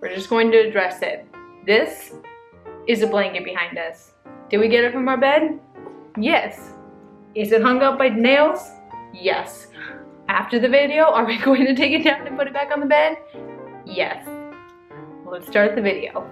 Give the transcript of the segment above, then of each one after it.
We're just going to address it. This is a blanket behind us. Did we get it from our bed? Yes. Is it hung up by nails? Yes. After the video, are we going to take it down and put it back on the bed? Yes. Let's start the video.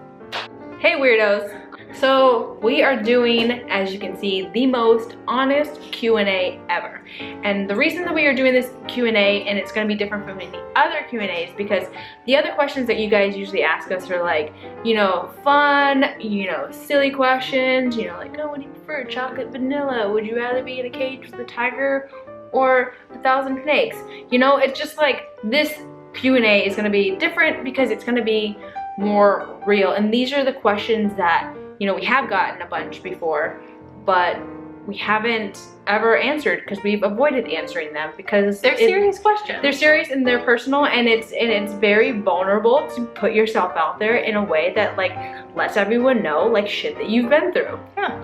Hey weirdos. So we are doing, as you can see, the most honest Q&A ever. And the reason that we are doing this Q&A, and it's going to be different from any other Q&As, because the other questions that you guys usually ask us are like, you know, fun, you know, silly questions, you know, like, oh, what do you prefer, chocolate, vanilla? Would you rather be in a cage with a tiger or 1,000 snakes? You know, it's just like, this Q&A is going to be different because it's going to be more real. And these are the questions that, you know, we have gotten a bunch before, but we haven't ever answered because we've avoided answering them because they're serious questions. They're serious and they're personal, and it's very vulnerable to put yourself out there in a way that like lets everyone know like shit that you've been through. Yeah.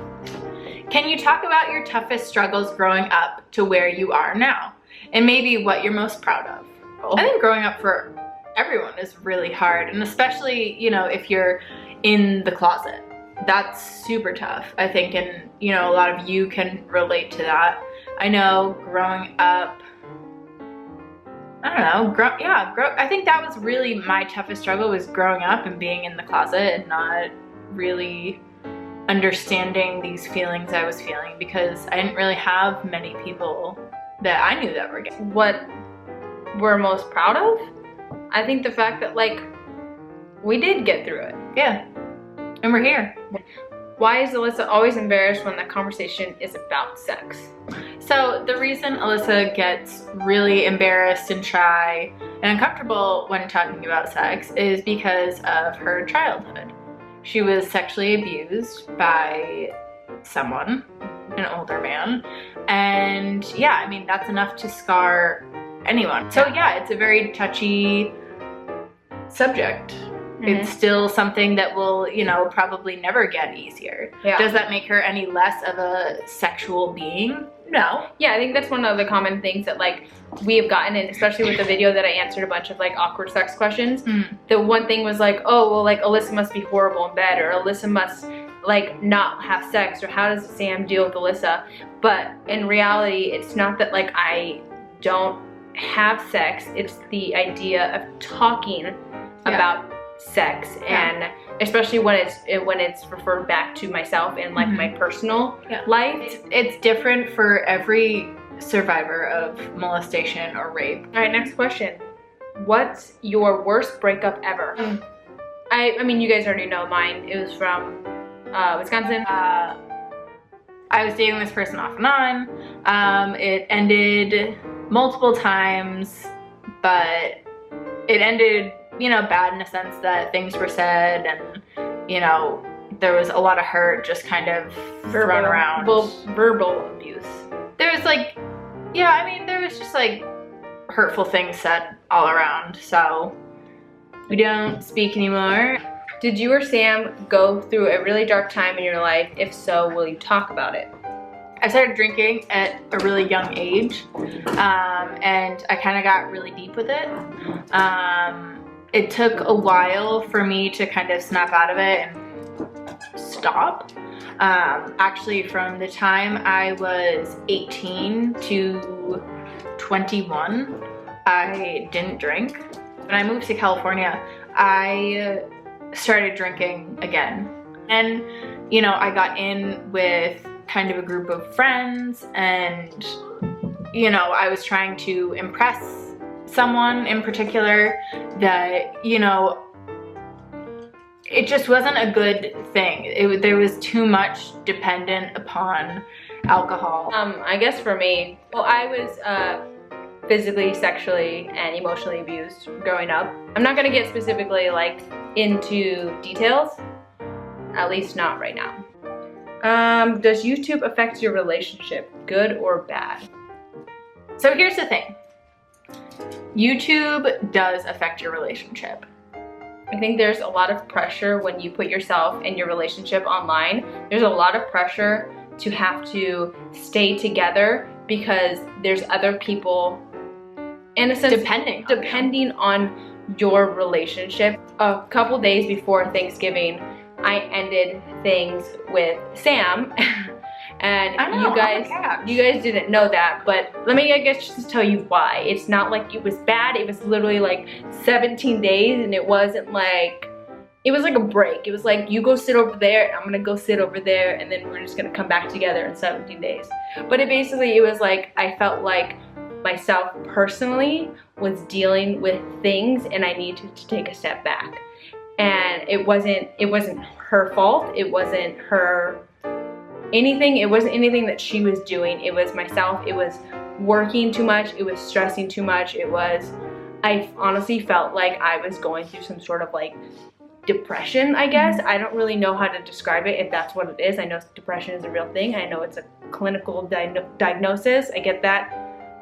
Can you talk about your toughest struggles growing up to where you are now, and maybe what you're most proud of? Oh. I think growing up for everyone is really hard, and especially, you know, if you're in the closet. That's super tough, I think, and you know, a lot of you can relate to that. I know growing up, I don't know, I think that was really my toughest struggle, was growing up and being in the closet and not really understanding these feelings I was feeling, because I didn't really have many people that I knew that were gay. What we're most proud of? I think the fact that like we did get through it. Yeah. And we're here. Why is Alyssa always embarrassed when the conversation is about sex? So the reason Alyssa gets really embarrassed and shy and uncomfortable when talking about sex is because of her childhood. She was sexually abused by someone, an older man, and yeah, I mean, that's enough to scar anyone. So yeah, it's a very touchy subject. It's still something that will, you know, probably never get easier. Yeah. Does that make her any less of a sexual being? No. Yeah, I think that's one of the common things that like we have gotten, and especially with the video that I answered a bunch of like awkward sex questions. The one thing was like, oh, well, like Alyssa must be horrible in bed, or Alyssa must like not have sex, or how does Sam deal with Alyssa? But in reality, it's not that like I don't have sex, it's the idea of talking about sex, and especially when it's referred back to myself and like my personal life. It's different for every survivor of molestation or rape. All right, next question. What's your worst breakup ever? I mean, you guys already know mine. It was from Wisconsin. I was dating this person off and on. It ended multiple times, but it ended, you know, bad in a sense that things were said, and you know, there was a lot of hurt just kind of thrown around. Verbal abuse. There was like, yeah, I mean, there was just like hurtful things said all around, so we don't speak anymore. Did you or Sam go through a really dark time in your life? If so, will you talk about it? I started drinking at a really young age, and I kind of got really deep with it. It took a while for me to kind of snap out of it and stop. Actually, from the time I was 18 to 21, I didn't drink. When I moved to California, I started drinking again. And, you know, I got in with kind of a group of friends, and, you know, I was trying to impress someone in particular that, you know, it just wasn't a good thing. There was too much dependent upon alcohol. I guess for me, well, I was physically, sexually, and emotionally abused growing up. I'm not gonna get specifically like into details, at least not right now. Does YouTube affect your relationship, good or bad? So here's the thing. YouTube does affect your relationship. I think there's a lot of pressure when you put yourself and your relationship online. There's a lot of pressure to have to stay together because there's other people, in a sense, depending on your relationship. A couple days before Thanksgiving, I ended things with Sam. And you guys didn't know that, but let me, I guess, just tell you why. It's not like it was bad. It was literally like 17 days, and it wasn't like, it was like a break. It was like, you go sit over there, and I'm gonna go sit over there, and then we're just gonna come back together in 17 days. But it was like, I felt like myself personally was dealing with things, and I needed to take a step back. And it wasn't her fault. It wasn't her anything. It wasn't anything that she was doing. It was myself. It was working too much. It was stressing too much. I honestly felt like I was going through some sort of like depression, I guess. I don't really know how to describe it, if that's what it is. I know depression is a real thing. I know it's a clinical diagnosis. I get that.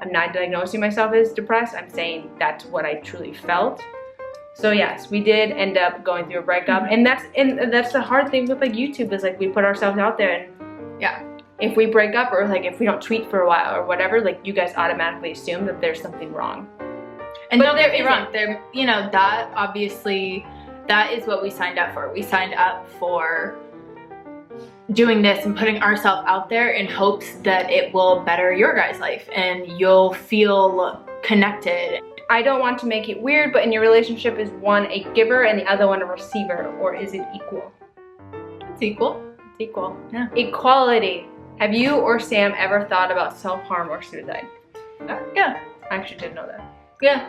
I'm not diagnosing myself as depressed. I'm saying that's what I truly felt. So yes, we did end up going through a breakup, and that's the hard thing with like YouTube, is like we put ourselves out there, and yeah, if we break up or like if we don't tweet for a while or whatever, like you guys automatically assume that there's something wrong. And don't get me wrong, there, you know, that obviously, that is what we signed up for. We signed up for doing this and putting ourselves out there in hopes that it will better your guys' life and you'll feel connected. I don't want to make it weird, but in your relationship, is one a giver and the other one a receiver, or is it equal? It's equal. It's equal. Yeah. Equality. Have you or Sam ever thought about self-harm or suicide? Yeah. I actually didn't know that. Yeah.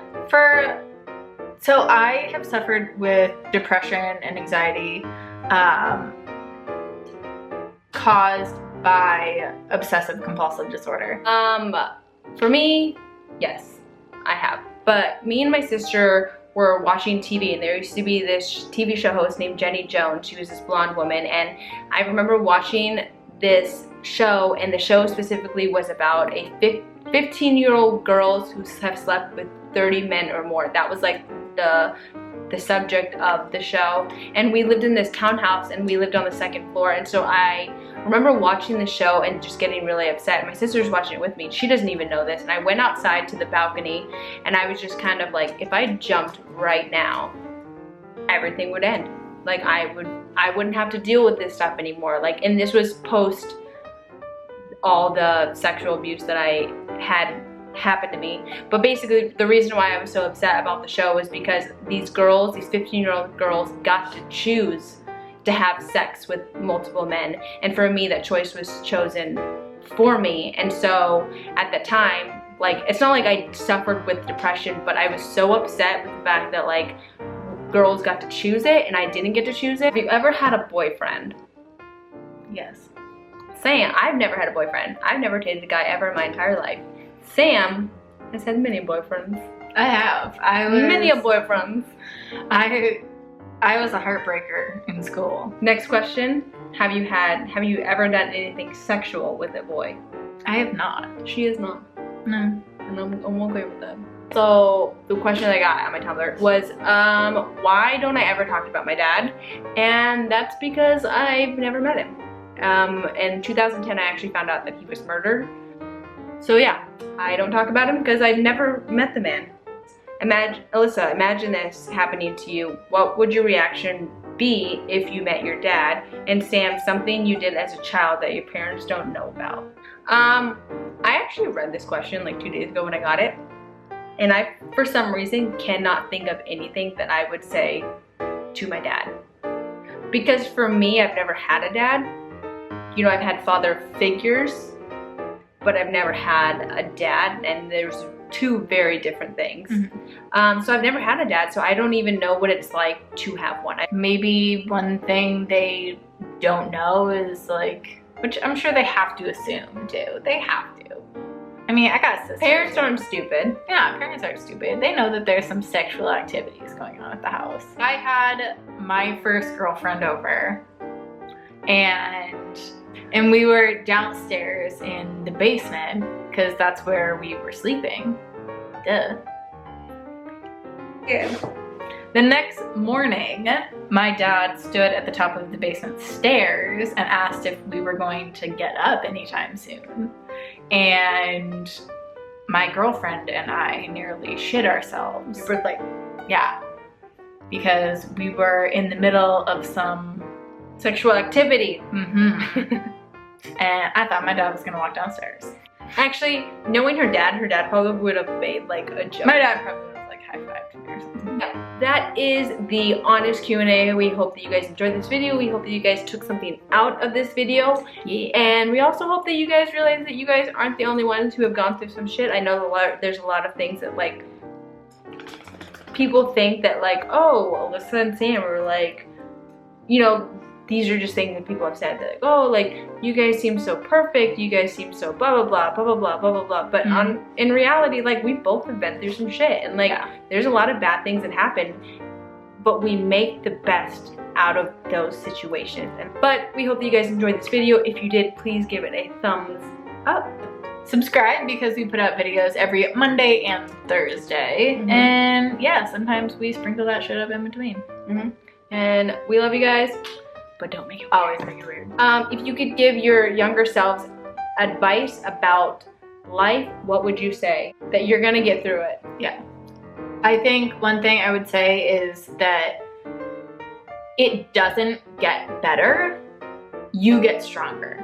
So I have suffered with depression and anxiety caused by obsessive compulsive disorder. For me, yes, I have. But me and my sister were watching TV, and there used to be this TV show host named Jenny Jones. She was this blonde woman, and I remember watching this show, and the show specifically was about a 15-year-old girls who have slept with 30 men or more. That was like the subject of the show. And we lived in this townhouse, and we lived on the second floor, and so I remember watching the show and just getting really upset. My sister's watching it with me. She doesn't even know this. And I went outside to the balcony, and I was just kind of like, if I jumped right now, everything would end. Like I wouldn't have to deal with this stuff anymore. Like, and this was post all the sexual abuse that I had happened to me. But basically the reason why I was so upset about the show was because these girls, these 15-year-old girls, got to choose to have sex with multiple men, and for me that choice was chosen for me. And so at the time, like, it's not like I suffered with depression, but I was so upset with the fact that like girls got to choose it and I didn't get to choose it. Have you ever had a boyfriend? Yes. Sam, I've never had a boyfriend. I've never dated a guy ever in my entire life. Sam has had many boyfriends. I have. Many boyfriends. I was a heartbreaker in school. Next question. Have you ever done anything sexual with a boy? I have not. She is not. No. And I'm okay with that. So the question that I got on my Tumblr was, why don't I ever talk about my dad? And that's because I've never met him. In 2010, I actually found out that he was murdered. So yeah, I don't talk about him because I've never met the man. Alyssa, imagine this happening to you. What would your reaction be if you met your dad? And Sam, something you did as a child that your parents don't know about. I actually read this question like 2 days ago when I got it. And I, for some reason, cannot think of anything that I would say to my dad. Because for me, I've never had a dad. You know, I've had father figures, but I've never had a dad, and there's two very different things. Mm-hmm. So I've never had a dad, so I don't even know what it's like to have one. Maybe one thing they don't know is like, which I'm sure they have to assume too. They have to. I mean, I got sisters. Parents aren't stupid. Yeah, parents aren't stupid. They know that there's some sexual activities going on at the house. I had my first girlfriend over, and we were downstairs in the basement because that's where we were sleeping. Duh. Yeah. The next morning, my dad stood at the top of the basement stairs and asked if we were going to get up anytime soon. And my girlfriend and I nearly shit ourselves. We were like, Yeah, because we were in the middle of some sexual activity. and I thought my dad was gonna walk downstairs. Actually, knowing her dad probably would have made like a joke. My dad probably would have like high-fived me or something. Yeah, that is the honest Q&A. We hope that you guys enjoyed this video. We hope that you guys took something out of this video. Yeah. And we also hope that you guys realize that you guys aren't the only ones who have gone through some shit. I know there's a lot of things that like people think that like, oh, Alyssa and Sam were like, you know, these are just things that people have said. They're like, oh, like, you guys seem so perfect. You guys seem so blah, blah, blah, blah, blah, blah, blah, blah, blah. But in reality, like, we both have been through some shit. And, like, there's a lot of bad things that happen. But we make the best out of those situations. But we hope that you guys enjoyed this video. If you did, please give it a thumbs up. Subscribe because we put out videos every Monday and Thursday. And, yeah, sometimes we sprinkle that shit up in between. And we love you guys. But don't make it weird. Always make it weird. If you could give your younger selves advice about life, what would you say? That you're gonna get through it. Yeah. I think one thing I would say is that it doesn't get better, you get stronger.